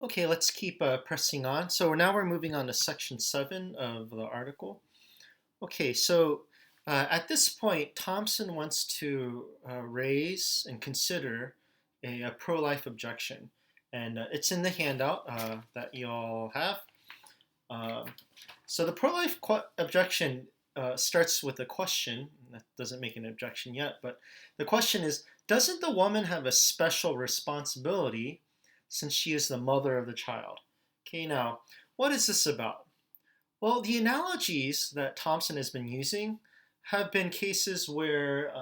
Okay, let's keep pressing on. So now we're moving on to section 7 of the article. Okay, so at this point, Thompson wants to raise and consider a pro-life objection. And it's in the handout that you all have. Um, so the pro-life objection starts with a question. That doesn't make an objection yet, but the question is, doesn't the woman have a special responsibility since she is the mother of the child? Okay, now, what is this about? Well, the analogies that Thompson has been using have been cases where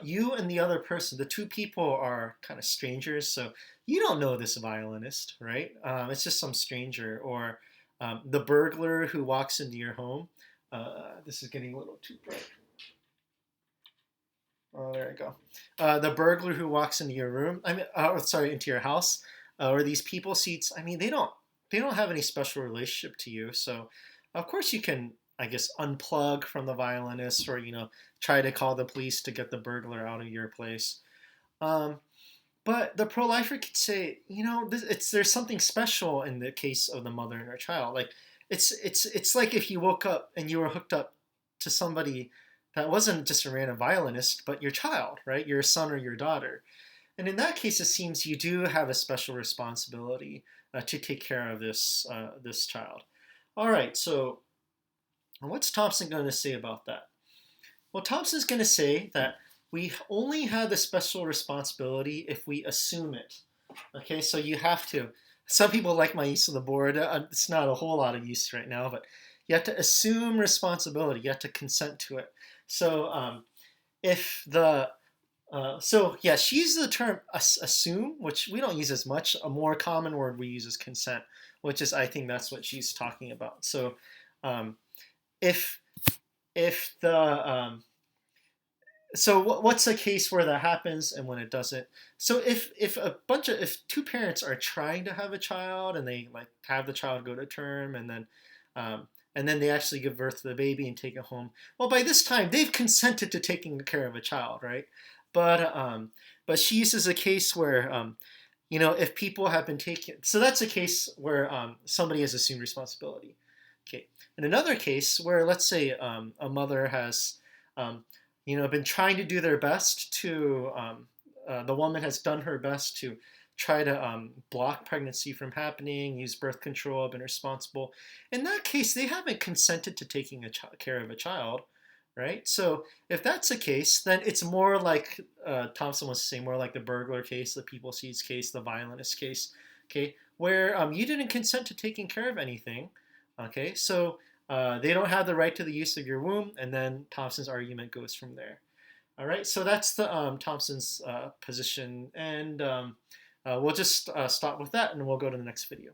you and the other person, the two people are kind of strangers, so you don't know this violinist, right? It's just some stranger, or the burglar who walks into your home. This is getting a little too bright. Oh, there we go. The burglar who walks into your room. Sorry, into your house, or these people seats. I mean, they don't have any special relationship to you. So, of course, you can, I guess, unplug from the violinist, or try to call the police to get the burglar out of your place. Um, but the pro-lifer could say, there's something special in the case of the mother and her child. Like, it's like if you woke up and you were hooked up to somebody that wasn't just a random violinist, but your child, right? Your son or your daughter. And in that case, it seems you do have a special responsibility to take care of this child. All right, so what's Thompson going to say about that? Well, Thompson's going to say that we only have the special responsibility if we assume it. Okay, so you have to. Some people like my use of the board. It's not a whole lot of use right now, but you have to assume responsibility. You have to consent to it. So if the she uses the term assume, which we don't use as much. A more common word we use is consent, which is, I think that's what she's talking about. So um, if if the what's the case where that happens and when it doesn't? So if two parents are trying to have a child and they like have the child go to term and then they actually give birth to the baby and take it home. Well, by this time they've consented to taking care of a child, right? But she uses a case where if people have been taken, so that's a case where somebody has assumed responsibility. Okay. In another case where, let's say, a mother has been trying to do their best to, the woman has done her best to try to block pregnancy from happening, use birth control, been responsible. In that case, they haven't consented to taking care of a child, right? So if that's the case, then it's more like Thompson was saying, more like the burglar case, the people seeds case, the violinist case, okay, where you didn't consent to taking care of anything, okay? So they don't have the right to the use of your womb, and then Thompson's argument goes from there. All right, so that's the Thompson's position, and we'll just stop with that, and we'll go to the next video.